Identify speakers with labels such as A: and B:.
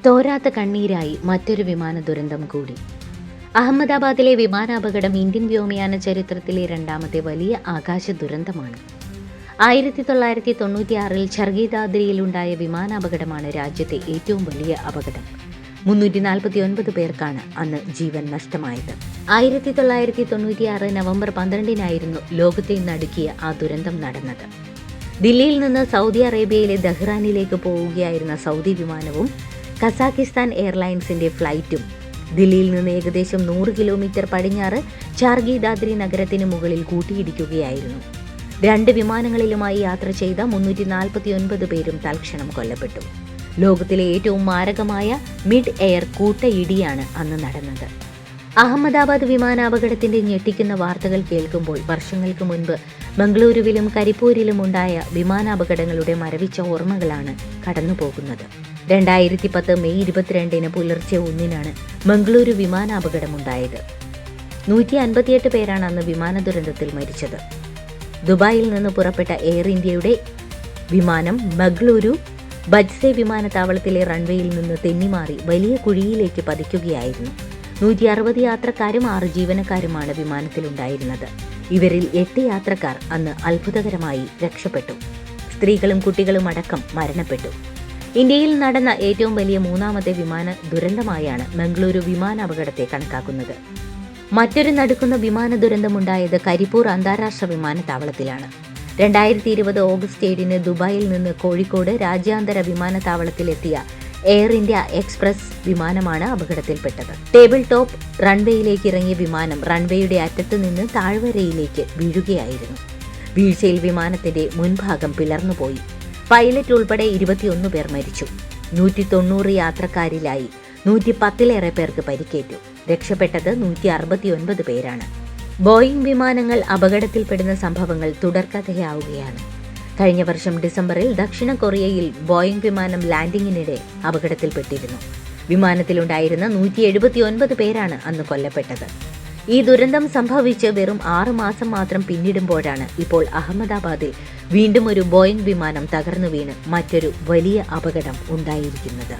A: തോരാത്ത കണ്ണീരായി മറ്റൊരു വിമാന ദുരന്തം കൂടി. അഹമ്മദാബാദിലെ വിമാനാപകടം ഇന്ത്യൻ വ്യോമയാന ചരിത്രത്തിലെ രണ്ടാമത്തെ വലിയ ആകാശ ദുരന്തമാണ്. 1996 ഛർഗീദാദ്രിയിലുണ്ടായ വിമാനാപകടമാണ് രാജ്യത്തെ ഏറ്റവും വലിയ അപകടം. 349 പേർക്കാണ് അന്ന് ജീവൻ നഷ്ടമായത്. 1996 നവംബർ 12 ലോകത്തെ നടുക്കിയ ആ ദുരന്തം നടന്നത്. ദില്ലിയിൽ നിന്ന് സൗദി അറേബ്യയിലെ ദഹ്റാനിലേക്ക് പോവുകയായിരുന്ന സൗദി വിമാനവും കസാക്കിസ്ഥാൻ എയർലൈൻസിന്റെ ഫ്ലൈറ്റും ദില്ലിയിൽ നിന്ന് ഏകദേശം 100 കിലോമീറ്റർ പടിഞ്ഞാറ് ഛർഗീദാദ്രി നഗരത്തിന് മുകളിൽ കൂട്ടിയിടിക്കുകയായിരുന്നു. 2 വിമാനങ്ങളിലുമായി യാത്ര ചെയ്ത 349 പേരും തൽക്ഷണം കൊല്ലപ്പെട്ടു. ലോകത്തിലെ ഏറ്റവും മാരകമായ മിഡ് എയർ കൂട്ടയിടിയാണ് അന്ന് നടന്നത്. അഹമ്മദാബാദ് വിമാനാപകടത്തിന്റെ ഞെട്ടിക്കുന്ന വാർത്തകൾ കേൾക്കുമ്പോൾ വർഷങ്ങൾക്ക് മുൻപ് മംഗളൂരുവിലും കരിപ്പൂരിലും ഉണ്ടായ വിമാനാപകടങ്ങളുടെ മരവിച്ച ഓർമ്മകളാണ് കടന്നുപോകുന്നത്. 2010 മെയ് 22 പുലർച്ചെ 1 മംഗളൂരു വിമാനാപകടമുണ്ടായത്. 158 പേരാണ് അന്ന് വിമാന ദുരന്തത്തിൽ മരിച്ചത്. ദുബായിൽ നിന്ന് പുറപ്പെട്ട എയർ ഇന്ത്യയുടെ വിമാനം മംഗളൂരു ബജ്സെ വിമാനത്താവളത്തിലെ റൺവേയിൽ നിന്ന് തെന്നിമാറി വലിയ കുഴിയിലേക്ക് പതിക്കുകയായിരുന്നു. 160 യാത്രക്കാരും 6 ജീവനക്കാരുമാണ് വിമാനത്തിലുണ്ടായിരുന്നത്. ഇവരിൽ 8 യാത്രക്കാർ അന്ന് അത്ഭുതകരമായി രക്ഷപ്പെട്ടു. സ്ത്രീകളും കുട്ടികളും അടക്കം മരണപ്പെട്ടു. ഇന്ത്യയിൽ നടന്ന ഏറ്റവും വലിയ 3ാമത്തെ വിമാന ദുരന്തമായാണ് മംഗളൂരു വിമാനാപകടത്തെ കണക്കാക്കുന്നത്. മറ്റൊരു നടുക്കുന്ന വിമാന ദുരന്തമുണ്ടായത് കരിപ്പൂർ അന്താരാഷ്ട്ര വിമാനത്താവളത്തിലാണ്. 2020 ഓഗസ്റ്റ് 7 ദുബായിൽ നിന്ന് കോഴിക്കോട് രാജ്യാന്തര വിമാനത്താവളത്തിലെത്തിയ എയർ ഇന്ത്യ എക്സ്പ്രസ് വിമാനമാണ് അപകടത്തിൽപ്പെട്ടത്. ടേബിൾ ടോപ്പ് റൺവേയിലേക്ക് ഇറങ്ങിയ വിമാനം റൺവേയുടെ അറ്റത്ത് നിന്ന് താഴ്വരയിലേക്ക് വീഴുകയായിരുന്നു. വീഴ്ചയിൽ വിമാനത്തിന്റെ മുൻഭാഗം പിളർന്നുപോയി. പൈലറ്റ് ഉൾപ്പെടെ 21 പേർ മരിച്ചു. 190 യാത്രക്കാരിലായി 110ലേറെ പേർക്ക് പരിക്കേറ്റു. രക്ഷപ്പെട്ടത് 169 പേരാണ്. ബോയിംഗ് വിമാനങ്ങൾ അപകടത്തിൽപ്പെടുന്ന സംഭവങ്ങൾ തുടർക്കഥയാവുകയാണ്. കഴിഞ്ഞ വർഷം ഡിസംബറിൽ ദക്ഷിണ കൊറിയയിൽ ബോയിംഗ് വിമാനം ലാൻഡിങ്ങിനിടെ അപകടത്തിൽപ്പെട്ടിരുന്നു. വിമാനത്തിലുണ്ടായിരുന്ന 179 പേരാണ് അന്ന് കൊല്ലപ്പെട്ടത്. ഈ ദുരന്തം സംഭവിച്ച് വെറും 6 മാസം മാത്രം പിന്നിടുമ്പോഴാണ് ഇപ്പോൾ അഹമ്മദാബാദിൽ വീണ്ടും ഒരു ബോയിംഗ് വിമാനം തകർന്നു വീണ് മറ്റൊരു വലിയ അപകടം ഉണ്ടായിരിക്കുന്നത്.